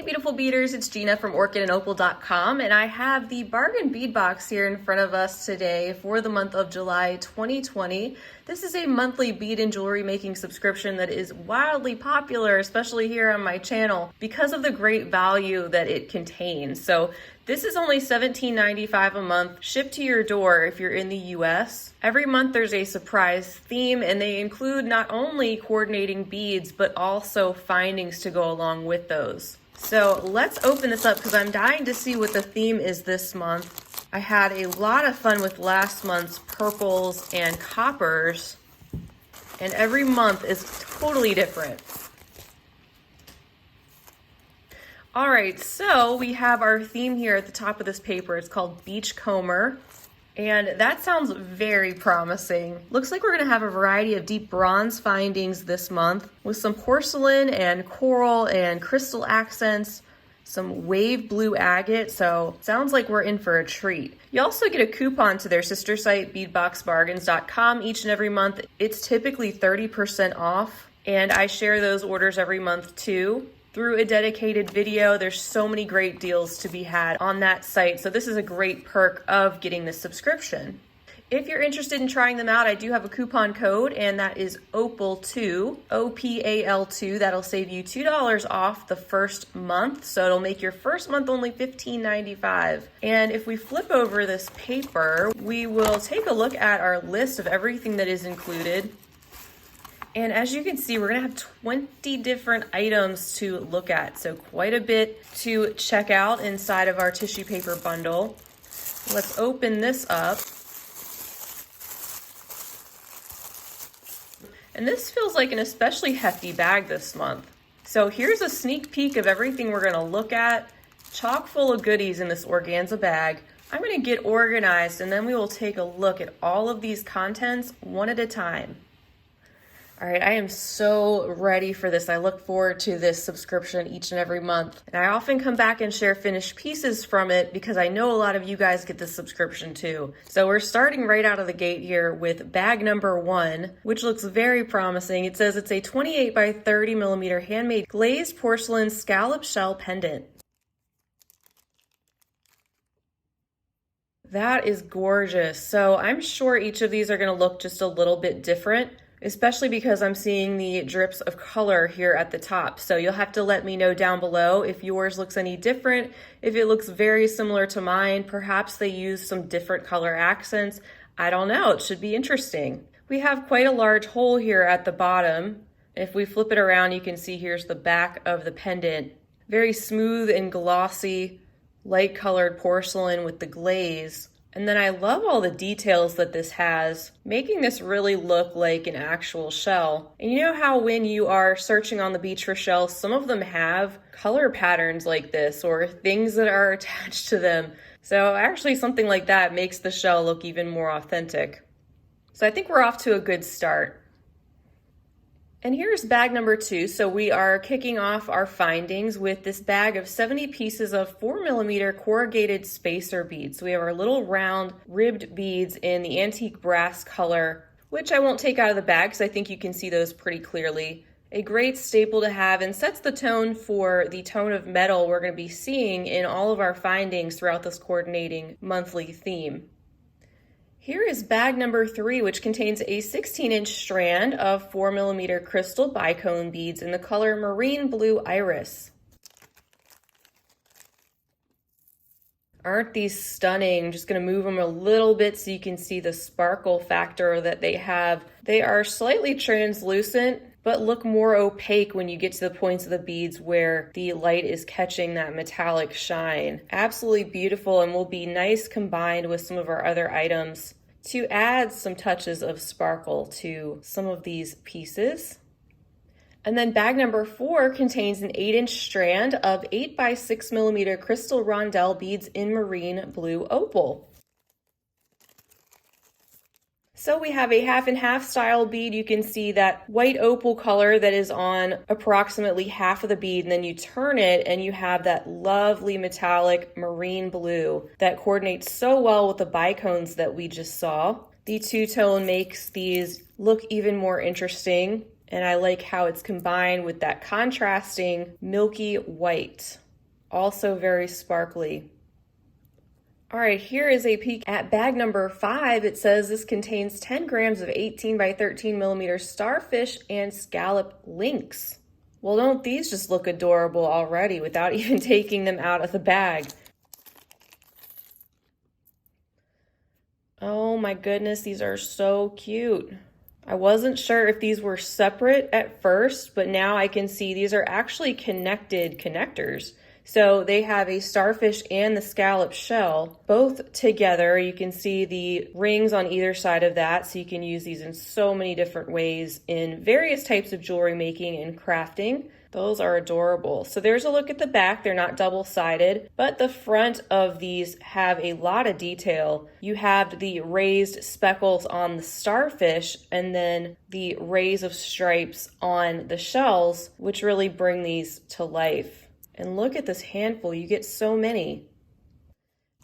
beautiful beaders, it's Gina from Orchid and Opal.com, and I have the bargain bead box here in front of us today for the month of July 2020. This is a monthly bead and jewelry making subscription that is wildly popular, especially here on my channel, because of the great value that it contains. So this is only $17.95 a month, shipped to your door if you're in the US. Every month there's a surprise theme, and they include not only coordinating beads, but also findings to go along with those. So let's open this up because I'm dying to see what the theme is this month. I had a lot of fun with last month's purples and coppers, and every month is totally different. All right, so we have our theme here at the top of this paper. It's called Beachcomber, and that sounds very promising. Looks like we're gonna have a variety of deep bronze findings this month with some porcelain and coral and crystal accents, some wave blue agate, so sounds like we're in for a treat. You also get a coupon to their sister site, beadboxbargains.com, each and every month. It's typically 30% off, and I share those orders every month too. Through a dedicated video. There's so many great deals to be had on that site. So this is a great perk of getting this subscription. If you're interested in trying them out, I do have a coupon code, and that is OPAL2, OPAL2. That'll save you $2 off the first month. So it'll make your first month only $15.95. And if we flip over this paper, we will take a look at our list of everything that is included. And as you can see, we're gonna have 20 different items to look at. So quite a bit to check out inside of our tissue paper bundle. Let's open this up. And this feels like an especially hefty bag this month. So here's a sneak peek of everything we're gonna look at. Chock full of goodies in this organza bag. I'm gonna get organized, and then we will take a look at all of these contents one at a time. All right, I am so ready for this. I look forward to this subscription each and every month. And I often come back and share finished pieces from it because I know a lot of you guys get this subscription too. So we're starting right out of the gate here with bag number 1, which looks very promising. It says it's a 28 by 30 millimeter handmade glazed porcelain scallop shell pendant. That is gorgeous. So I'm sure each of these are gonna look just a little bit different, especially because I'm seeing the drips of color here at the top. So you'll have to let me know down below if yours looks any different, if it looks very similar to mine. Perhaps they use some different color accents. I don't know, it should be interesting. We have quite a large hole here at the bottom. If we flip it around, you can see here's the back of the pendant. Very smooth and glossy, light colored porcelain with the glaze. And then I love all the details that this has, making this really look like an actual shell. And you know how when you are searching on the beach for shells, some of them have color patterns like this or things that are attached to them. So actually something like that makes the shell look even more authentic. So I think we're off to a good start. And here's bag number 2. So we are kicking off our findings with this bag of 70 pieces of 4mm corrugated spacer beads. So we have our little round ribbed beads in the antique brass color, which I won't take out of the bag because I think you can see those pretty clearly. A great staple to have and sets the tone for the tone of metal we're going to be seeing in all of our findings throughout this coordinating monthly theme. Here is bag number 3, which contains a 16-inch strand of 4mm crystal bicone beads in the color marine blue iris. Aren't these stunning? I'm just going to move them a little bit so you can see the sparkle factor that they have. They are slightly translucent, but look more opaque when you get to the points of the beads where the light is catching that metallic shine. Absolutely beautiful, and will be nice combined with some of our other items to add some touches of sparkle to some of these pieces. And then bag number 4 contains an 8-inch strand of 8 by 6mm crystal rondelle beads in marine blue opal. So we have a half and half style bead. You can see that white opal color that is on approximately half of the bead, and then you turn it and you have that lovely metallic marine blue that coordinates so well with the bicones that we just saw. The two-tone makes these look even more interesting, and I like how it's combined with that contrasting milky white. Also very sparkly. All right, here is a peek at bag number 5. It says this contains 10 grams of 18 by 13 millimeter starfish and scallop links. Well, don't these just look adorable already without even taking them out of the bag? Oh my goodness, these are so cute. I wasn't sure if these were separate at first, but now I can see these are actually connected connectors. So they have a starfish and the scallop shell both together. You can see the rings on either side of that. So you can use these in so many different ways in various types of jewelry making and crafting. Those are adorable. So there's a look at the back. They're not double-sided, but the front of these have a lot of detail. You have the raised speckles on the starfish and then the rays of stripes on the shells, which really bring these to life. And look at this handful, you get so many.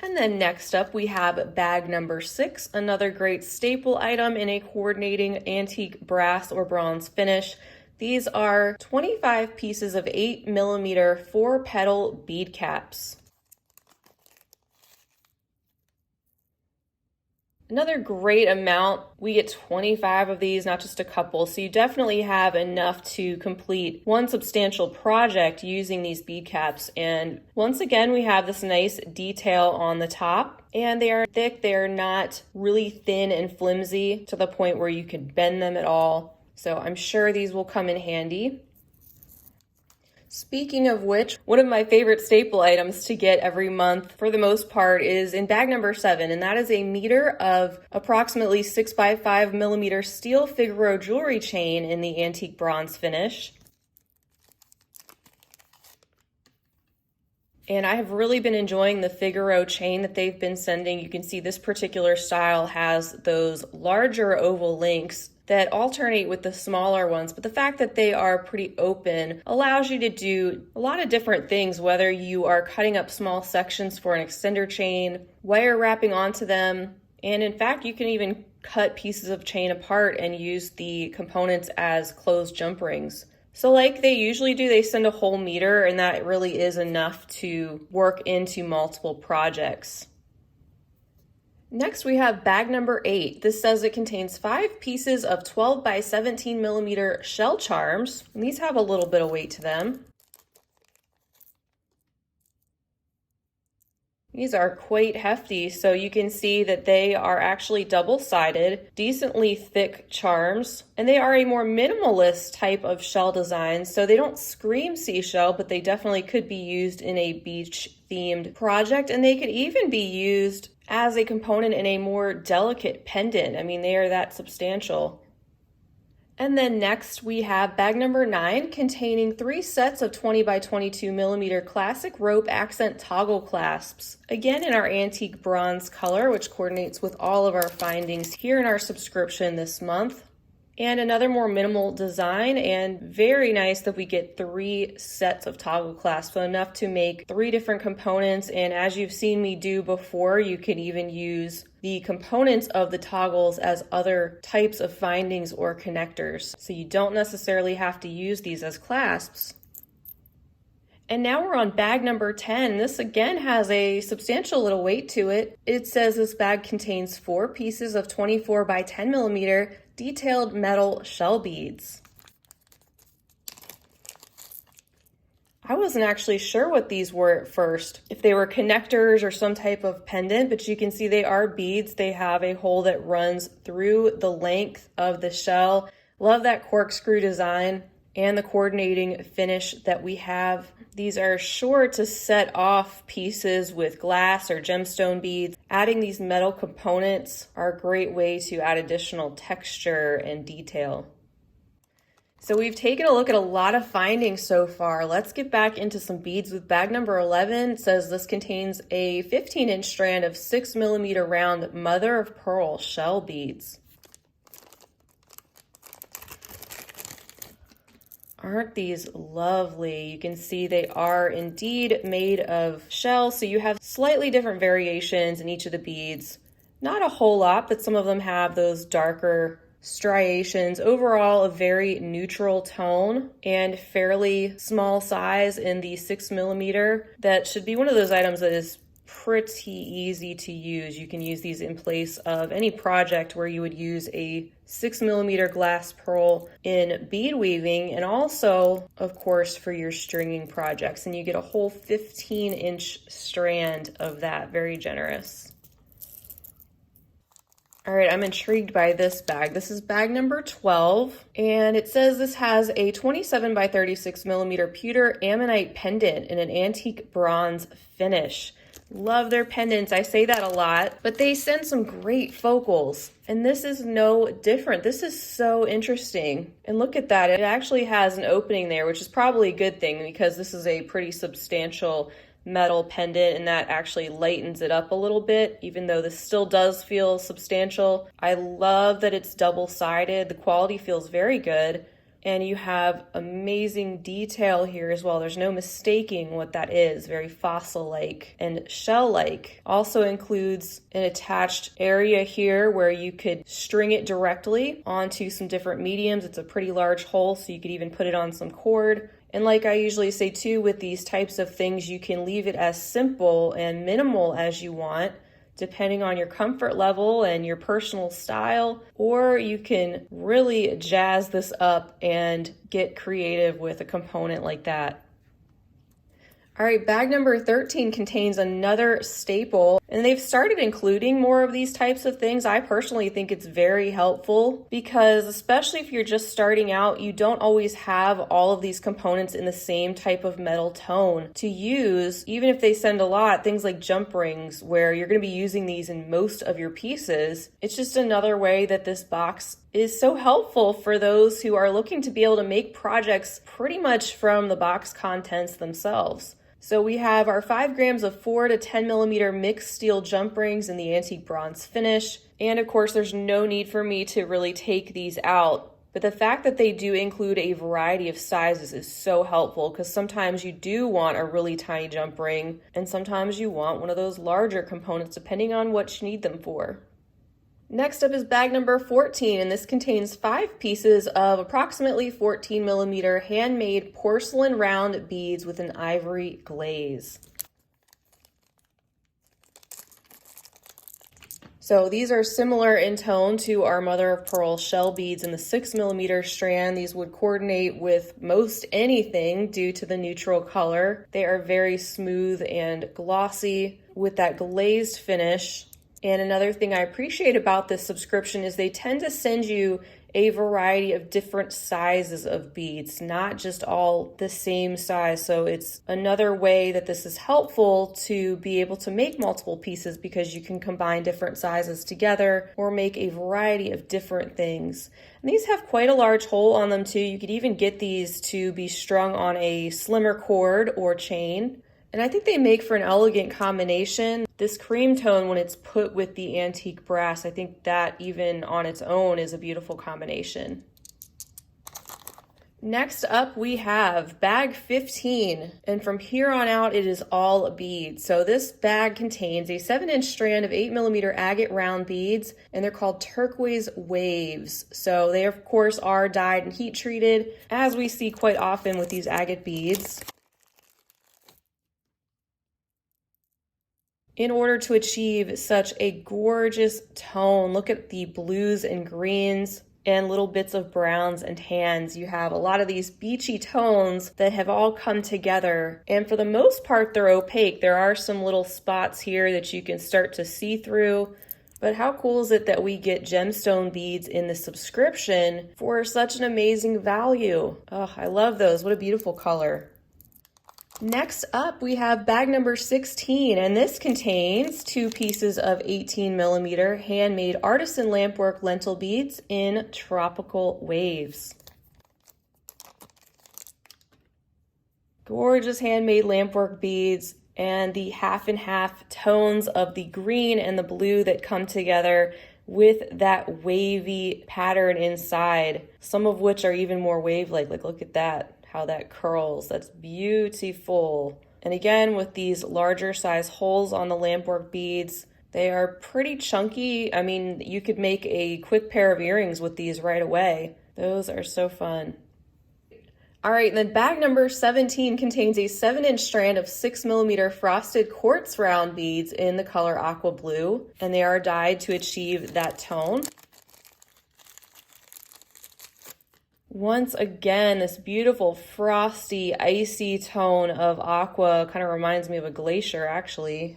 And then next up we have bag number 6, another great staple item in a coordinating antique brass or bronze finish. These are 25 pieces of 8 millimeter 4-petal bead caps. Another great amount. We get 25 of these, not just a couple. So you definitely have enough to complete one substantial project using these bead caps. And once again, we have this nice detail on the top. And they are thick. They are not really thin and flimsy to the point where you could bend them at all. So I'm sure these will come in handy. Speaking of which, one of my favorite staple items to get every month for the most part is in bag number 7, and that is a meter of approximately 6 by 5 millimeter steel Figaro jewelry chain in the antique bronze finish. And I have really been enjoying the Figaro chain that they've been sending. You can see this particular style has those larger oval links that alternate with the smaller ones, but the fact that they are pretty open allows you to do a lot of different things, whether you are cutting up small sections for an extender chain, wire wrapping onto them, and in fact, you can even cut pieces of chain apart and use the components as closed jump rings. So like they usually do, they send a whole meter, and that really is enough to work into multiple projects. Next, we have bag number 8. This says it contains 5 pieces of 12 by 17 millimeter shell charms. And these have a little bit of weight to them. These are quite hefty, so you can see that they are actually double-sided, decently thick charms, and they are a more minimalist type of shell design, so they don't scream seashell, but they definitely could be used in a beach-themed project, and they could even be used as a component in a more delicate pendant. I mean, they are that substantial. And then next we have bag number 9 containing 3 sets of 20 by 22 millimeter classic rope accent toggle clasps. Again in our antique bronze color, which coordinates with all of our findings here in our subscription this month. And another more minimal design, and very nice that we get 3 sets of toggle clasps, so enough to make 3 different components. And as you've seen me do before, you can even use the components of the toggles as other types of findings or connectors. So you don't necessarily have to use these as clasps. And now we're on bag number 10. This again has a substantial little weight to it. It says this bag contains 4 pieces of 24 by 10 millimeter detailed metal shell beads. I wasn't actually sure what these were at first, if they were connectors or some type of pendant, but you can see they are beads. They have a hole that runs through the length of the shell. Love that corkscrew design and the coordinating finish that we have. These are sure to set off pieces with glass or gemstone beads. Adding these metal components are a great way to add additional texture and detail. So we've taken a look at a lot of findings so far. Let's get back into some beads with bag number 11. It says this contains a 15-inch strand of 6 millimeter round mother of pearl shell beads. Aren't these lovely? You can see they are indeed made of shell, so you have slightly different variations in each of the beads. Not a whole lot, but some of them have those darker striations. Overall, a very neutral tone and fairly small size in the 6mm. That should be one of those items that is pretty easy to use. You can use these in place of any project where you would use a 6mm glass pearl in bead weaving, and also, of course, for your stringing projects. And you get a whole 15-inch strand of that, very generous. All right, I'm intrigued by this bag. This is bag number 12, and it says this has a 27 by 36mm pewter Ammonite pendant in an antique bronze finish. Love their pendants. I say that a lot, but they send some great focals, and this is no different. This is so interesting. And look at that. It actually has an opening there, which is probably a good thing because this is a pretty substantial metal pendant, and that actually lightens it up a little bit, even though this still does feel substantial. I love that it's double-sided. The quality feels very good. And you have amazing detail here as well. There's no mistaking what that is. Very fossil-like and shell-like. Also includes an attached area here where you could string it directly onto some different mediums. It's a pretty large hole, so you could even put it on some cord. And like I usually say too, with these types of things, you can leave it as simple and minimal as you want, depending on your comfort level and your personal style, or you can really jazz this up and get creative with a component like that. All right, bag number 13 contains another staple, and they've started including more of these types of things. I personally think it's very helpful because, especially if you're just starting out, you don't always have all of these components in the same type of metal tone to use. Even if they send a lot, things like jump rings, where you're going to be using these in most of your pieces. It's just another way that this box is so helpful for those who are looking to be able to make projects pretty much from the box contents themselves. So we have our 5 grams of 4 to 10mm mixed steel jump rings in the antique bronze finish. And of course, there's no need for me to really take these out. But the fact that they do include a variety of sizes is so helpful, because sometimes you do want a really tiny jump ring, and sometimes you want one of those larger components, depending on what you need them for. Next up is bag number 14, and this contains 5 pieces of approximately 14mm handmade porcelain round beads with an ivory glaze. So these are similar in tone to our mother of pearl shell beads in the 6mm strand. These would coordinate with most anything due to the neutral color. They are very smooth and glossy with that glazed finish. And another thing I appreciate about this subscription is they tend to send you a variety of different sizes of beads, not just all the same size. So it's another way that this is helpful to be able to make multiple pieces, because you can combine different sizes together or make a variety of different things. And these have quite a large hole on them too. You could even get these to be strung on a slimmer cord or chain. And I think they make for an elegant combination. This cream tone, when it's put with the antique brass, I think that even on its own is a beautiful combination. Next up, we have bag 15, and from here on out, it is all beads. So this bag contains a 7-inch strand of 8mm agate round beads, and they're called turquoise waves. So they, of course, are dyed and heat treated, as we see quite often with these agate beads, in order to achieve such a gorgeous tone. Look at the blues and greens and little bits of browns and tans. You have a lot of these beachy tones that have all come together, and for the most part they're opaque. There are some little spots here that you can start to see through, but how cool is it that we get gemstone beads in the subscription for such an amazing value? Oh, I love those. What a beautiful color. Next up, we have bag number 16, and this contains 2 pieces of 18mm handmade artisan lampwork lentil beads in tropical waves. Gorgeous handmade lampwork beads, and the half and half tones of the green and the blue that come together with that wavy pattern inside, some of which are even more wave-like. Like, look at that. How that curls. That's beautiful. And again, with these larger size holes on the lampwork beads, They are pretty chunky. I mean, you could make a quick pair of earrings with these right away. Those are so fun. All right, and then bag number 17 contains a 7-inch strand of 6mm frosted quartz round beads in the color aqua blue, and they are dyed to achieve that tone. Once again, this beautiful frosty, icy tone of aqua kind of reminds me of a glacier, actually,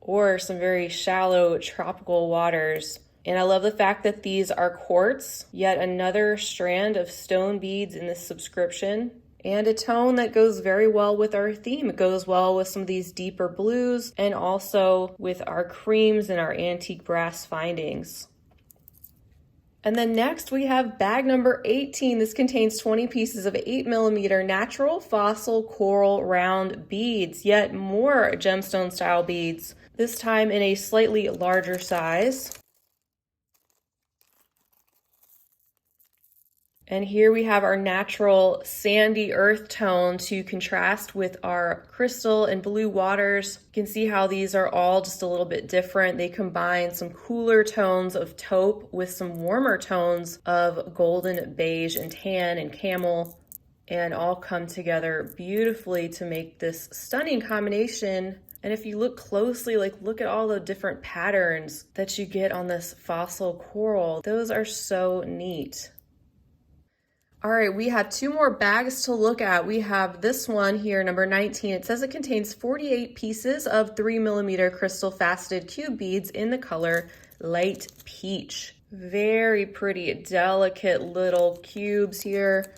or some very shallow tropical waters. And I love the fact that these are quartz, yet another strand of stone beads in this subscription, and a tone that goes very well with our theme. It goes well with some of these deeper blues and also with our creams and our antique brass findings. And then next we have bag number 18. This contains 20 pieces of 8mm natural fossil coral round beads, yet more gemstone style beads, this time in a slightly larger size. And here we have our natural sandy earth tone to contrast with our crystal and blue waters. You can see how these are all just a little bit different. They combine some cooler tones of taupe with some warmer tones of golden beige and tan and camel, and all come together beautifully to make this stunning combination. And if you look closely, like look at all the different patterns that you get on this fossil coral. Those are so neat. All right, we have 2 more bags to look at. We have this one here, number 19. It says it contains 48 pieces of 3mm crystal faceted cube beads in the color light peach. Very pretty, delicate little cubes here.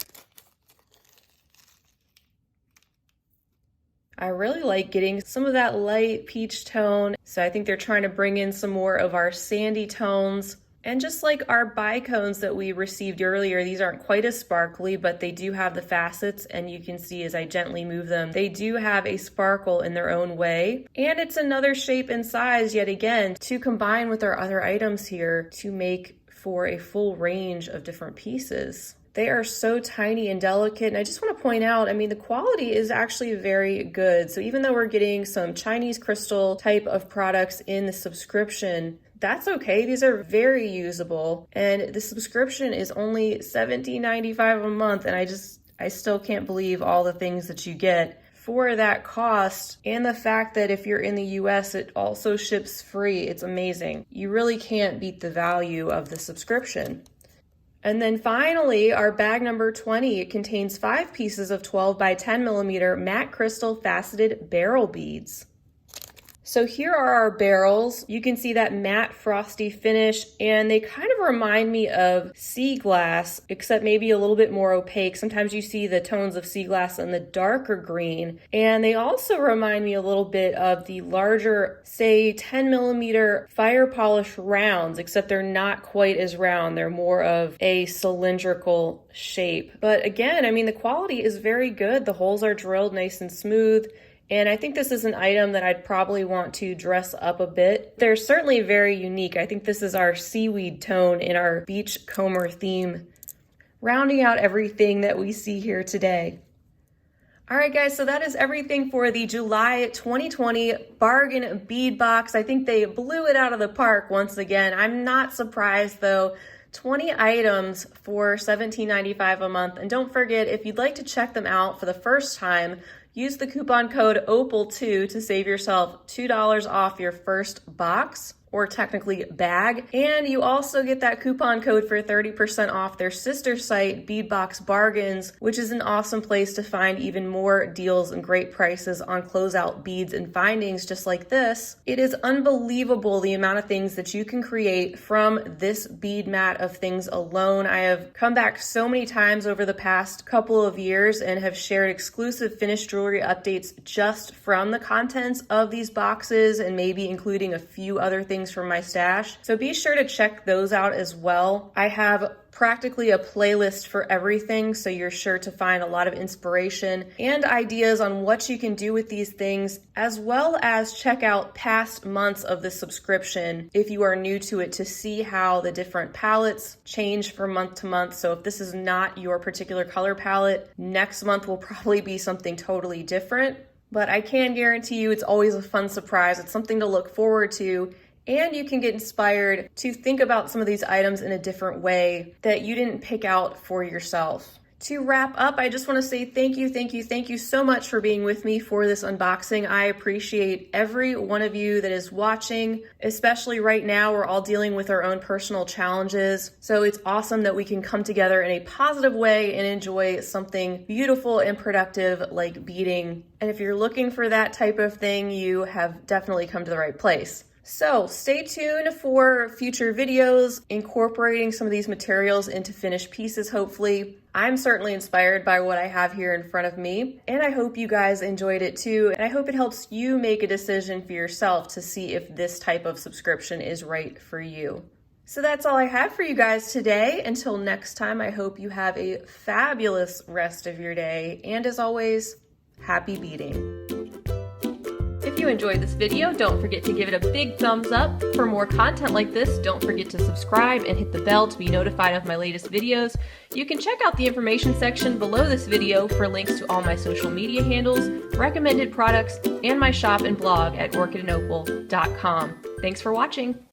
I really like getting some of that light peach tone. So I think they're trying to bring in some more of our sandy tones. And just like our bicones that we received earlier, these aren't quite as sparkly, but they do have the facets, and you can see as I gently move them, they do have a sparkle in their own way. And it's another shape and size, yet again, to combine with our other items here to make for a full range of different pieces. They are so tiny and delicate, and I just want to point out, I mean, the quality is actually very good. So even though we're getting some Chinese crystal type of products in the subscription, that's okay. These are very usable, and the subscription is only $17.95 a month, and I still can't believe all the things that you get for that cost, and the fact that if you're in the US, it also ships free. It's amazing. You really can't beat the value of the subscription. And then finally, our bag number 20, it contains 5 pieces of 12 by 10mm matte crystal faceted beryl beads. So here are our barrels. You can see that matte frosty finish, and they kind of remind me of sea glass, except maybe a little bit more opaque. Sometimes you see the tones of sea glass in the darker green. And they also remind me a little bit of the larger, say 10mm fire polish rounds, except they're not quite as round. They're more of a cylindrical shape. But again, I mean, the quality is very good. The holes are drilled nice and smooth. And I think this is an item that I'd probably want to dress up a bit. They're certainly very unique. I think this is our seaweed tone in our beach comber theme, rounding out everything that we see here today. All right, guys, so that is everything for the July 2020 bargain bead box. I think they blew it out of the park once again. I'm not surprised though. 20 items for $17.95 a month. And don't forget, if you'd like to check them out for the first time, use the coupon code OPAL2 to save yourself $2 off your first box, or technically bag. And you also get that coupon code for 30% off their sister site, Beadbox Bargains, which is an awesome place to find even more deals and great prices on closeout beads and findings just like this. It is unbelievable the amount of things that you can create from this bead mat of things alone. I have come back so many times over the past couple of years and have shared exclusive finished jewelry updates just from the contents of these boxes, and maybe including a few other things from my stash. So be sure to check those out as well. I have practically a playlist for everything, so you're sure to find a lot of inspiration and ideas on what you can do with these things, as well as check out past months of the subscription if you are new to it, to see how the different palettes change from month to month. So if this is not your particular color palette, next month will probably be something totally different. But I can guarantee you it's always a fun surprise. It's something to look forward to. and you can get inspired to think about some of these items in a different way that you didn't pick out for yourself. To wrap up, I just want to say thank you so much for being with me for this unboxing. I appreciate every one of you that is watching, especially right now. We're all dealing with our own personal challenges. So it's awesome that we can come together in a positive way and enjoy something beautiful and productive like beading. And if you're looking for that type of thing, you have definitely come to the right place. So stay tuned for future videos incorporating some of these materials into finished pieces, hopefully. I'm certainly inspired by what I have here in front of me, and I hope you guys enjoyed it too. And I hope it helps you make a decision for yourself to see if this type of subscription is right for you. So that's all I have for you guys today. Until next time, I hope you have a fabulous rest of your day. And as always, happy beading. If you enjoyed this video, don't forget to give it a big thumbs up. For more content like this, don't forget to subscribe and hit the bell to be notified of my latest videos. You can check out the information section below this video for links to all my social media handles, recommended products, and my shop and blog at orchidandopal.com. Thanks for watching.